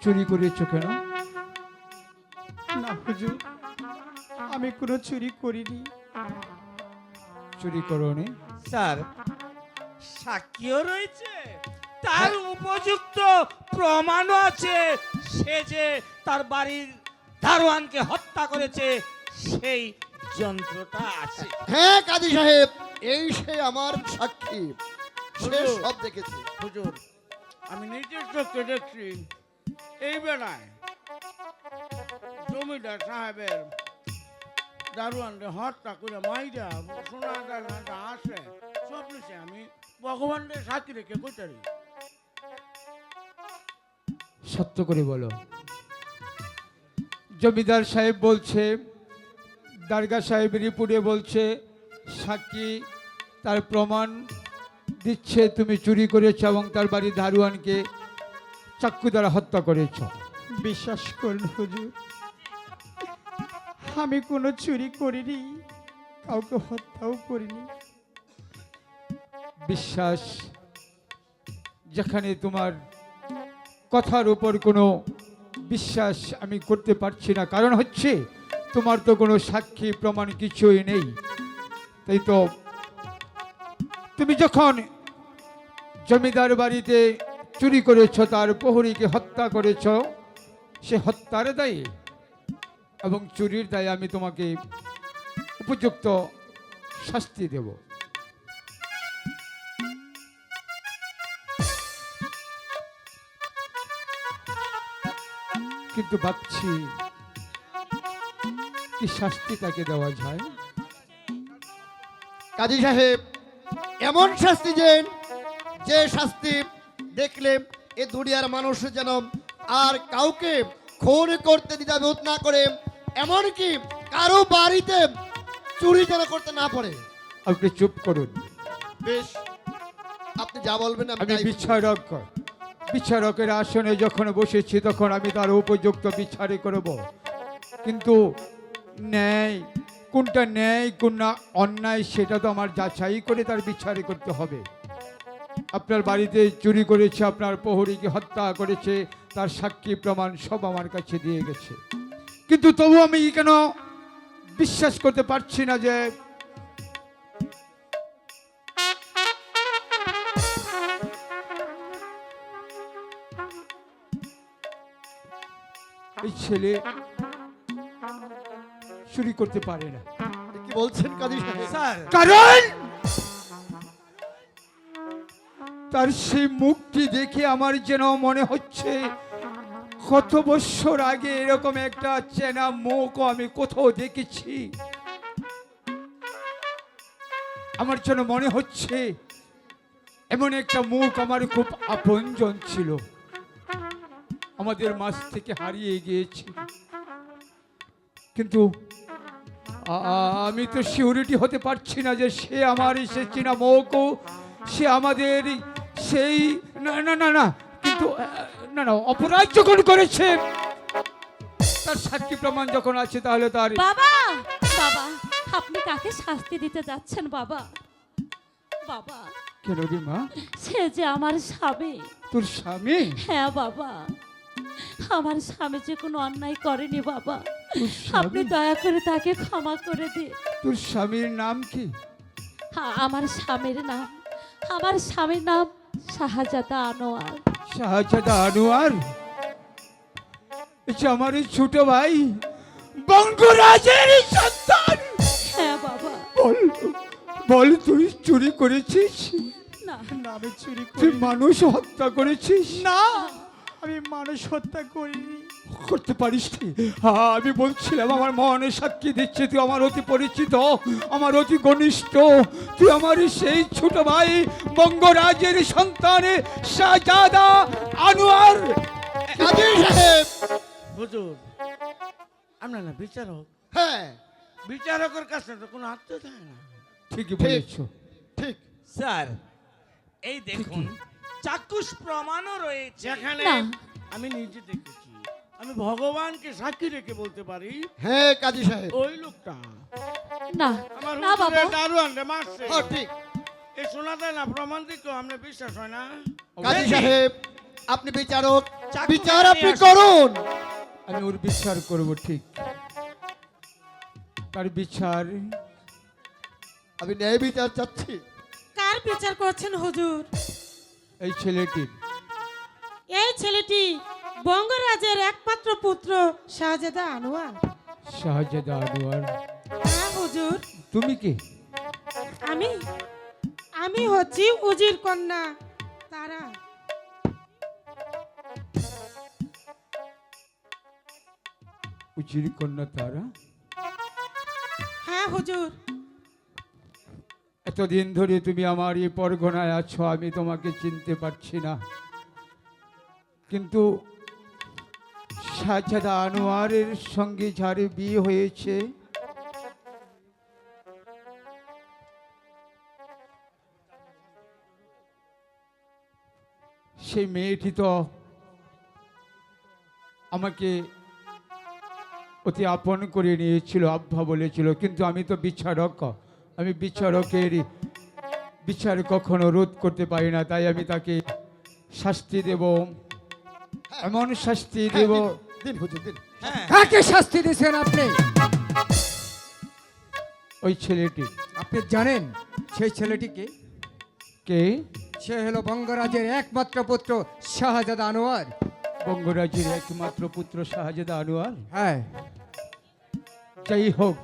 চুরি করেছো কেন? না হুজুর, আমি কোনো চুরি করিনি। চুরি করোনি? স্যার, সাক্ষীও রয়েছে, তার উপযুক্ত প্রমাণও আছে। সে যে তার বাড়ির দারোয়ানকে হত্যা করেছে সেই যন্ত্রটা আছে। হ্যাঁ কাজী সাহেব, এই সে আমার সাক্ষী, সে হুজুর। সব দেখেছে। হুজুর, আমি নিজের চোখে দেখছি এই বেলায় জমিদার সাহেবের দারোয়ানকে হত্যা করে মাইরা সোনা দানা আসে সব নিছে। আমি ভগবানের সাক্ষী রেখে কোথায় সত্য করে বলো। জমিদার সাহেব বলছে, দারগা সাহেব রিপোর্টে বলছে, সাক্ষী তার প্রমাণ দিচ্ছে তুমি চুরি করেছো এবং তার বাড়ির দারোয়ানকে চাকু দ্বারা হত্যা করেছো। বিশ্বাস করুন হুজুর, আমি কোনো চুরি করিনি, কাউকে হত্যাও করিনি। বিশ্বাস, যেখানে তোমার কথার উপর কোনো বিশ্বাস আমি করতে পারছি না, কারণ হচ্ছে তোমার তো কোনো সাক্ষী প্রমাণ কিছুই নেই। তাই তো তুমি যখন জমিদার বাড়িতে চুরি করেছো, তার প্রহরীকে হত্যা করেছো, সে হত্যার দায়ে এবং চুরির দায়ে আমি তোমাকে উপযুক্ত শাস্তি দেব। কিন্তু ভাবছি কি শাস্তি তাকে দেওয়া যায়। কাজী সাহেব, এমন শাস্তি দেন যে শাস্তি দেখলে এ দুনিয়ার মানুষ যেন আর কাউকে খুন করতে দ্বিধাবোধ না করে, এমনকি কারো বাড়িতে চুরি যেন করতে না পারে। আপনি চুপ করুন। বেশ, আপনি যা বলবেন আমি আমি তাই করব। বিচারকের আসনে যখন বসেছি তখন আমি তার উপযুক্ত বিচারে করব, কিন্তু ন্যায় কোনটা ন্যায় কোনটা অন্যায় সেটা তো আমার যাচাই করে তার বিচারে করতে হবে। আপনার বাড়িতে চুরি করেছে, আপনার প্রহরীকে হত্যা করেছে, তার সাক্ষী প্রমাণ সব আমার কাছে দিয়ে গেছে, কিন্তু তবু আমি কেন বিশ্বাস করতে পারছি না যে এই ছেলে চুরি করতে পারে না। কি বলছেন কাজী সাহেব? স্যার, কারণ তার সেই মুখটি দেখে আমার যেন মনে হচ্ছে কত বছর আগে এরকম একটা চেনা মুখ আমি কোথাও দেখেছি। আমার যেন মনে হচ্ছে এমন একটা মুখ আমার খুব আপনজন ছিল, আমাদের মাঝ থেকে হারিয়ে গিয়েছে। কিন্তু আমি তো সিউরিটি হতে পারছি না যে সে আমার সে চেনা মুখ, সে আমাদের সেই না না না না কিন্তু না না অপরাধ যখন করেছে তার সাক্ষী প্রমাণ যখন আছে তাহলে তার বাবা, বাবা, আপনি কাকে শাস্তি দিতে যাচ্ছেন বাবা? বাবা, কেন রে মা? সে যে আমার স্বামী। তোর স্বামী? হ্যাঁ বাবা, আমার স্বামী যে কোনো অন্যায় করেনি বাবা, তোর আপনি স্বামী? দয়া করে তাকে ক্ষমা করে দিন। তোর স্বামীর নাম কি? হ্যাঁ, আমার স্বামীর নাম শাহজাদা আনোয়ার। শাহজাদা আনোয়ার? আচ্ছা, আমার এই ছোট ভাই বঙ্গরাজের সন্তান। হ্যাঁ বাবা। বল বল, তুই চুরি করেছিস? না না, আমি চুরি তুই করি মানুষ হত্যা করেছিস? না, আমি মানুষ হত্যা করিনি। করতে পারিস নি? হ্যাঁ, আমি বলছিলাম আমার মনে সাক্ষী দিচ্ছে তুই আমার অতি পরিচিত, আমার অতি ঘনিষ্ঠ, তুই আমার সেই ছোট ভাই বঙ্গরাজের সন্তান শাহজাদা আনোয়ার। কাজী সাহেব, হুজুর, আমরা না বিচারক, হ্যাঁ বিচারকের কাছে তো কোনো আত্ম থাকে না। ঠিকই বলেছো। ঠিক। স্যার, এই দেখুন চাক্ষুষ প্রমাণও রয়েছে যেখানে না। আমি নিজে দেখেছি। আমি ভগবানকে সাক্ষী রেখে বলতে পারি হ্যাঁ কাজী সাহেব, ওই লোকটা না আমার না বাবা, হুজুরের দারোয়ান রে মারছে। হ্যাঁ ঠিক। এই শোনা দেয় না, প্রমাণ দিত আমরা বিশ্বাস হয় না। কাজী সাহেব, আপনি বিচারক, চাকু বিচার নিয়ে আপনি আসুন। করুন। আমি ওর বিচার করব, ঠিক তার বিচার। আমি ন্যায় বিচার চাচ্ছি। কার বিচার করছেন হুজুর? এই ছেলেটির। এই ছেলেটি বঙ্গরাজের একমাত্র পুত্র শাহজাদা আনোয়ার। শাহজাদা আনোয়ার। হ্যাঁ হুজুর, তুমি কি? আমি আমি হচ্ছি উজির কন্যা তারা। উজির কন্যা তারা? হ্যাঁ হুজুর, এতদিন ধরে তুমি আমার এই পরগনায় আছো, আমি তোমাকে চিনতে পারছি না, কিন্তু শাহজাদা আনোয়ারের সঙ্গে যার বিয়ে হয়েছে সেই মেয়েটি তো আমাকে অতি আপন করে নিয়েছিল, আব্বা বলেছিল, কিন্তু আমি তো বিচারক, আমি বিচারকের বিচার কখনো রোধ করতে পারি না, তাই আমি তাকে শাস্তি দেব, এমন শাস্তি দেব। দিন হুজুর দিন। কাকে শাস্তি দিয়েছেন আপনি? ওই ছেলেটি। আপনি জানেন সেই ছেলেটিকে? কে? সে হলো বঙ্গরাজের একমাত্র পুত্র শাহজাদা আনোয়ার। বঙ্গরাজের একমাত্র পুত্র শাহজাদা আনোয়ার? হ্যাঁ, যাই হোক,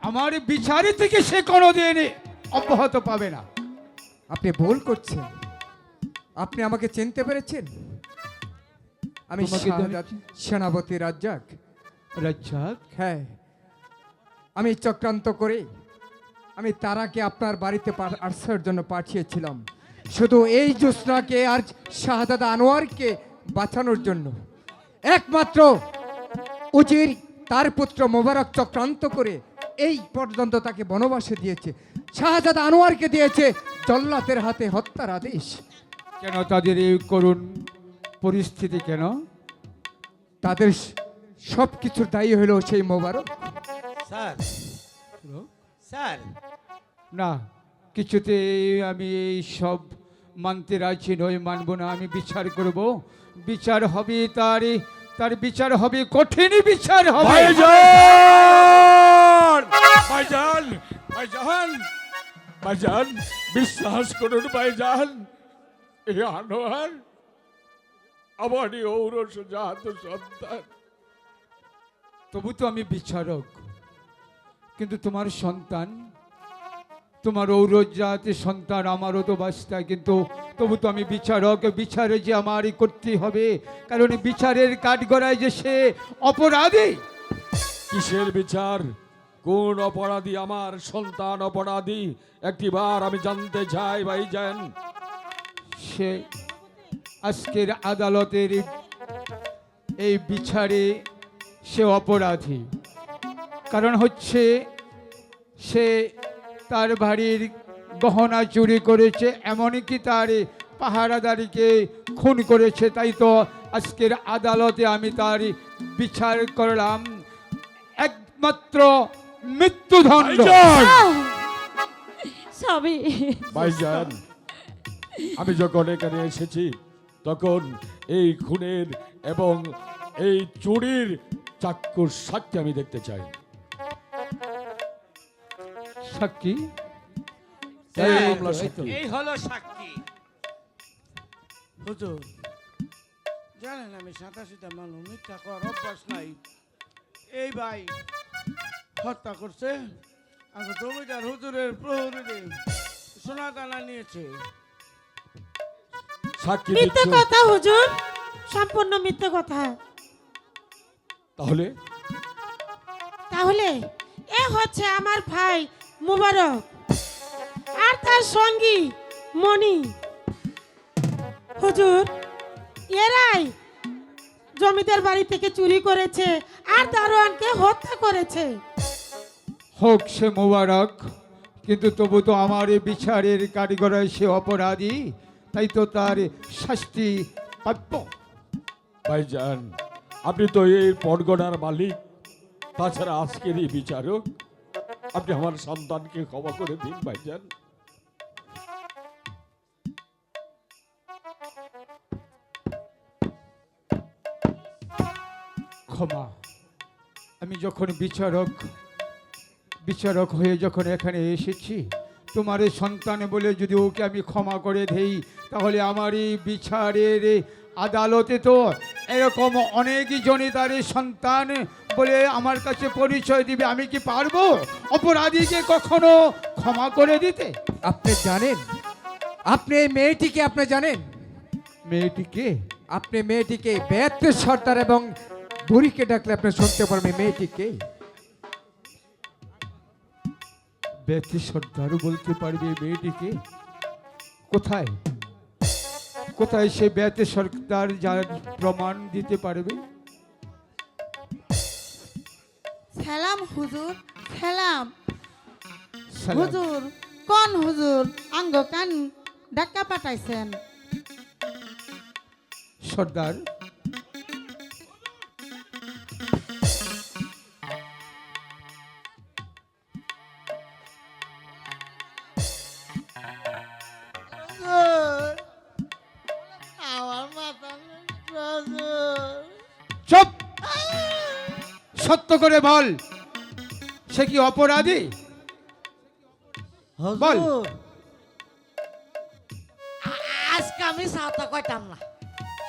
আমার বিচারে থেকে সে কোনোদিন অব্যাহত পাবে না। আপনি ভুল করছেন। আপনি আমাকে চিনতে পেরেছেন? আমি তোমাকে তো আমি শাহজাদ সেনাপতি রাজ্জাক। রাজ্জাক? হ্যাঁ, আমি চক্রান্ত করে আমি তারাকে আপনার বাড়িতে আসার জন্য পাঠিয়েছিলাম, শুধু এই জ্যোৎস্নাকে আর শাহজাদা আনোয়ারকে বাঁচানোর জন্য। একমাত্র উজির তার পুত্র মোবারক চক্রান্ত করে এই পর্যন্ত তাকে বনবাসে দিয়েছে, শাহজাদা আনোয়ারকে দিয়েছে জল্লাতের হাতে হত্যার আদেশ। কেন তাদের এই করুণ পরিস্থিতি কেন? তাদের সব কিছুর দায়ী হলো সেই মোবারক। স্যার স্যার, না, কিছুতে আমি এই সব মানতে রাজি নই, মানব না। আমি বিচার করব, বিচার হবে তার, তার বিচার হবে, কঠিন বিচার হবে। ভাইজান ভাইজান ভাইজান ভাইজান, বিশ্বাস করুন ভাইজান, এই আনোয়ার আমারই ঔরস জাত সন্তান। তবু তো আমি বিচারক, কিন্তু তোমার সন্তান, তোমার ঔরজাতি সন্তান, আমারও তো বাস্তা, কিন্তু তবু তো আমি বিচারক। বিচারে যে আমারই করতে হবে, কারণ বিচারের কাঠগড়ায় যে সে অপরাধী। কিসের বিচার? কোন অপরাধী আমার সন্তান অপরাধী? একটিবার আমি জানতে চাই ভাইজান। সে আজকের আদালতের এই বিচারে সে অপরাধী, কারণ হচ্ছে সে তার বাড়ির গহনা চুরি করেছে, এমনকি তার পাহারাদারিকে খুন করেছে। তাই তো আজকের আদালতে আমি তার বিচার করলাম একমাত্র মৃত্যুদণ্ড। ভাইজান সবই ভাইজান, আমি যখন এখানে এসেছি তখন এই খুনের এবং এই চুরির চাক্ষুষ সাক্ষী আমি দেখতে চাই। সাক্ষী? এই এই তো, মামলার এই তো। সাক্ষী। এই হলো সাক্ষী। হুজুর জানেন আমি সাঁতাশিটা মানুষ, মিথ্যা করার অভ্যাস নাই। এই ভাই হত্যা করছে, আমি জমিদার হুজুরের প্রহরীরে সোনা দানা নিয়েছে। সাক্ষী মিথ্যে দিচ্ছ? কথা হুজুর, সম্পূর্ণ মিথ্যে কথা। তাহলে তাহলে এ হচ্ছে আমার ভাই মুবারক আর তার সঙ্গী মণি। হুজুর, এরাই জমিদার বাড়ি থেকে চুরি করেছে আর দারোয়ানকে হত্যা করেছে। হোক সে মোবারক, কিন্তু তবু তো আমার এই বিচারের কারিগরায় সে অপরাধী, তাই তো তার শাস্তি প্রাপ্য। ভাইজান, আপনি তো এই পরগনার মালিক, তাছাড়া আজকের এই বিচারক। আপনি আমার সন্তানকে ক্ষমা করে দিন ভাইজান। ক্ষমা। আমি যখন বিচারক হয়ে যখন এখানে এসেছি, তোমার এই সন্তান বলে যদি ওকে আমি ক্ষমা করে দেই, তাহলে আমার এই বিচারের আদালতে তো এরকম অনেকই জনে তার এই সন্তান বলে আমার কাছে পরিচয় দিবে। আমি কি পারবো অপরাধীকে কখনো ক্ষমা করে দিতে? আপনি জানেন, আপনি এই মেয়েটিকে আপনি জানেন, মেয়েটিকে? আপনি মেয়েটিকে বেয়াত্তে সর্দার এবং বুড়িকে ডাকলে আপনি শুনতে পারবেন মেয়েটিকে। ব্যক্তি সর্দার বলতে পারবে মেয়েটিকে? কোথায় কোথায় সে ব্যক্তি সর্দার যার প্রমাণ দিতে পারবে? সালাম হুজুর, সালাম। সালাম। হুজুর কোন হুজুর আঙ্গ কান ডাক্কা পাঠাইছেন? সর্দার, আমার মাথা হুজুর। চুপ! সত্য করে বল, সে কি অপরাধী? বল। হুজুর, আজকে আমি সাঁতা কইতাম না।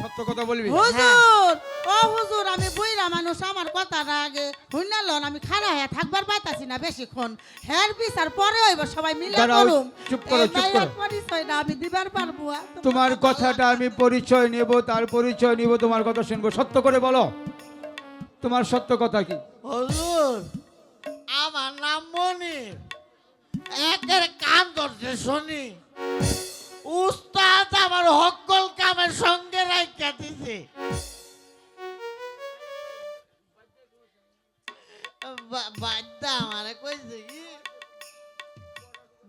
সত্য কথা বলবি? হুজুর, ও হুজুর, আমি বুইরা মানুষ, আমার কথাটা আগে হুইনা লন। আমি খাড়া হয়ে থাকবার পাইতাছি না বেশিক্ষণ। হের বিচার পরে হইব, সবাই মিলে দাঁড়াও, করুম। চুপ করো, এই চুপ মাইয়ার করো। পরিচয়টা আমি দিবার পারবো? তোমার কথাটা আমি পরিচয় নেব, তার পরিচয় নিব, তোমার কথা শুনবো। সত্য করে বলো, তোমার সত্য কথা কি? হুজুর, আমার নাম মনির। একের কাম ধরছে শুনি। উস্তাদ আমার হকল কামের সঙ্গে রাইখা দিছে। বাদ্যা আমারে কইছে কি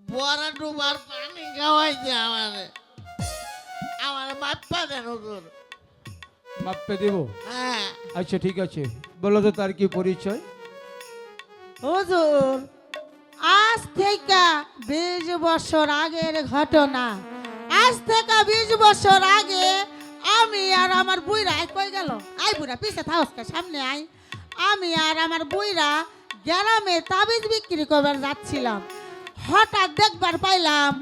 বড়া ডুবার পানি খাওয়াইছে আমারে। আমারে মাপ্পা দেন হুজুর। মাপতে দেব? হ্যাঁ আচ্ছা ঠিক আছে, বলো তো তার কি পরিচয়? হুজুর, আজ থেকে 20 বছর আগের ঘটনা। আজ থেকে 20 বছর আগে আমি আর আমার বুইরা কই গেল? আই বুড়া পিছে থাকস, সামনে আই। আমি আর আমার বুইরা গ্রামে তাবিজ বিক্রি করবার যাচ্ছিলাম। হঠাৎ দেখবার পাইলাম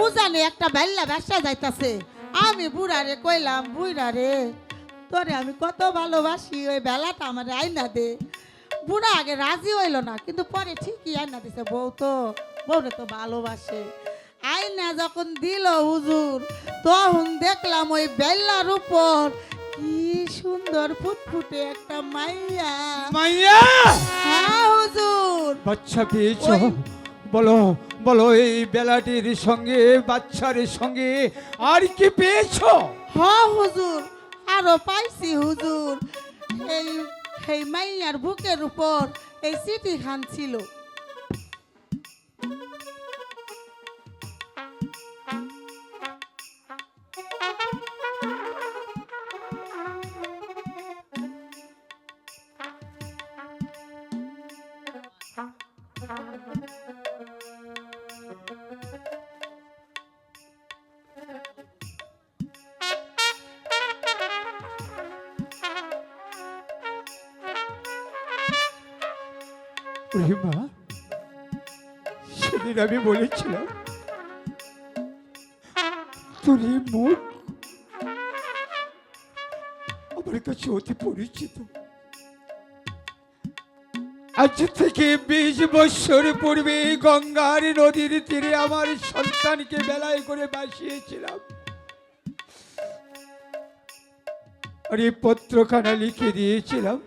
উজানে একটা বেল্লা ব্যবসা যাইতাছে। আমি বুড়ারে কইলাম, বুড়া রে, তোরে আমি কত ভালোবাসি, ওই বেলাটা আমার আইনা দে। বুড়া আগে রাজি হইল না, কিন্তু পরে ঠিকই আইনা দিছে। বউরে তো ভালোবাসে। আইনা যখন দিল হুজুর, তখন দেখলাম ওই বেল্লার উপর কি সুন্দর ফুটফুটে একটা মাইয়া। মাইয়া! হ্যাঁ হুজুর। বাচ্চা পেয়েছো? ওই- বলো বলো, এই বেলাটির সঙ্গে বাচ্চার সঙ্গে আর কি পেয়েছো? হ্যাঁ হুজুর, আরো পাইছি হুজুর। এই এই মাইয়ার বুকের উপর এই চিঠি খান ছিল। রহিমা, সেদিন আমি বলেছিলাম তোর এই মুখ আমার কাছে অতি পরিচিত। আজ থেকে 20 বছর পূর্বে গঙ্গার নদীর তীরে আমার সন্তানকে বেলায় করে বাসিয়েছিলাম। আর এই পত্রখানা লিখে দিয়েছিলাম,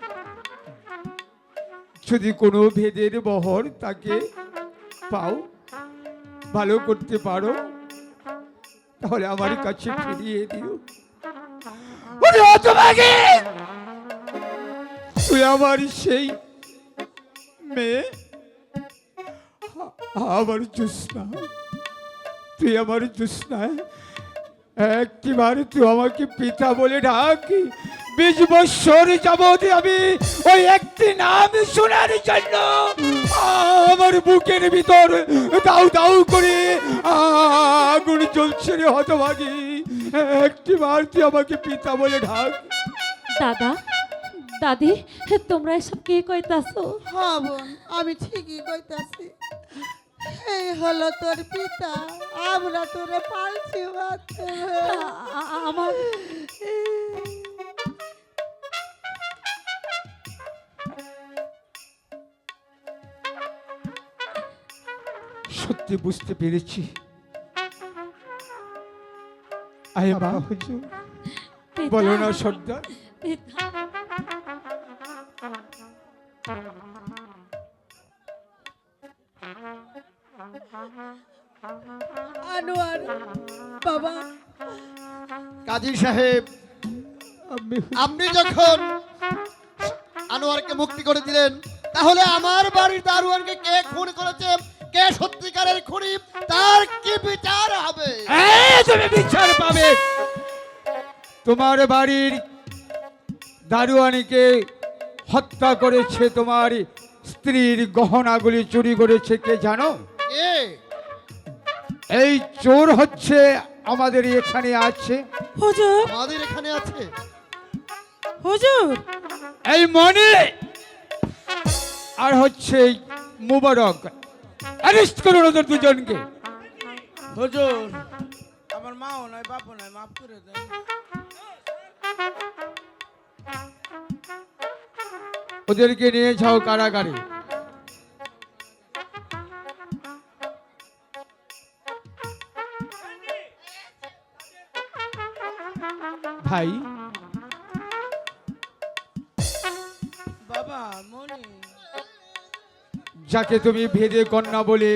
যদি কোনো ভেদের বহর তাকে পাও, ভালো করতে পারো, তাহলে আমার কাছে ফিরিয়ে দিও। ওরে হতভাগী! তুই আমার সেই মেয়ে, আমার জ্যোৎস্না, তুই আমার জ্যোৎস্না। একটিবার তুই আমাকে পিতা বলে ডাকি। 20 বছর যাবৎ আমি ওই একটি নাম শোনার জন্য আমার বুকের ভিতর দাউ দাউ করে আগুন জ্বলছে রে হতভাগী। একটিবার তুই আমাকে পিতা বলে ডাক। দাদা, দাদি তোমরা এসব কি কইতাছো? হ্যাঁ বোন, আমি ঠিকই কইতাছি। এই হলো তোর পিতা, আমরা তোরে পালছি বাচ্চা। আমার সত্যি বুঝতে পেরেছি। আয় মা হুজুর, পিতা, বলো না সর্দার। পিতা, আনোয়ার বাবা, কাজী সাহেব, আমি আপনি যখন আনোয়ারকে মুক্তি করে দিলেন, তাহলে আমার বাড়ির দারোয়ানকে কে খুন করেছে, কে সত্যিকারের খুনি, তার কি বিচার হবে? তুমি বিচার পাবে। তোমার বাড়ির দারোয়ানিকে হত্যা করেছে, তোমার স্ত্রীর গহনাগুলি চুরি করেছে কে জানো? কে? এই চোর হচ্ছে আমাদের এখানে আছে। হুজুর, আমাদের এখানে আছে? হুজুর, এই মনি আর হচ্ছে এই মুবারক, অ্যারেস্ট করুন ওদের দুজনকে। হুজুর, আমার মাও নয় বাপও নয়, মাফ করে দেন। ওদেরকে নিয়ে যাও কারাগারে। ভাই, বাবা মনি, যাকে তুমি ভেদে কন্যা বলে,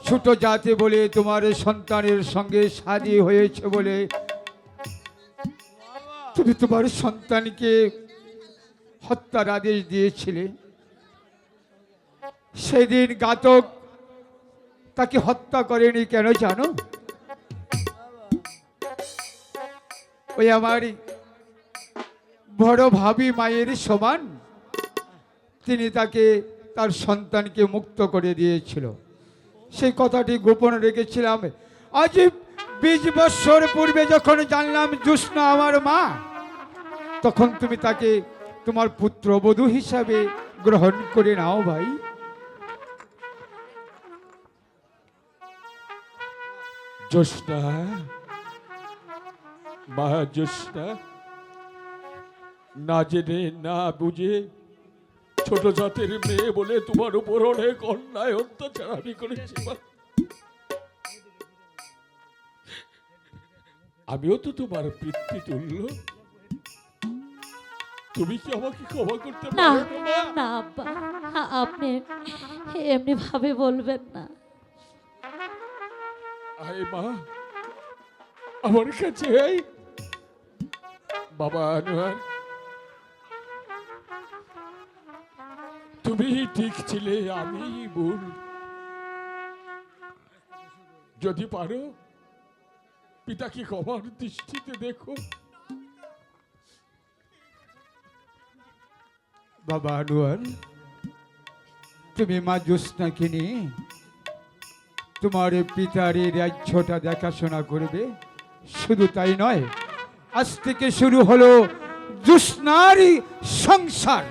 ছোট জাতি বলে, তোমার সন্তানের সঙ্গে শাদী হয়েছে বলে তুমি তোমার সন্তানকে হত্যার আদেশ দিয়েছিলে, সেদিন ঘাতক তাকে হত্যা করেনি কেন জানো? ওই আমার বড় ভাবি মায়ের সমান তিনি তাকে, তার সন্তানকে মুক্ত করে দিয়েছিল। সেই কথাটি গোপন রেখেছিলাম। আজ 20 বছর পূর্বে যখন জানলাম জোৎস্না আমার মা, তখন তুমি তাকে তোমার পুত্রবধূ হিসাবে গ্রহণ করে নাও ভাই। জ্যোৎস্না, মা জ্যোৎস্না, না জেনে না বুঝে ছোট জাতের মেয়ে বলে তোমার উপর অনেক অন্যায় অত্যাচার আমি করেছি মা। আমিও তো তোমার পিতৃতুল্য, তুমি কি আমাকে ক্ষমা করতে না পারো না মা? না আব্বা, আপনি এমনি ভাবে বলবেন না। আয় মা, আমার কাছে আয়। বাবা আনোয়ার, তুমি ঠিক ছিলে, আমি ভুল। যদি পারো পিতাকে ক্ষমার দৃষ্টিতে দেখো। বাবা আনোয়ার, তুমি মা জ্যোৎস্নাকে নিয়ে তোমার পিতার এই রাজ্যটা দেখাশোনা করবে। শুধু তাই নয়, আজ থেকে শুরু হলো জ্যোৎস্নার সংসার।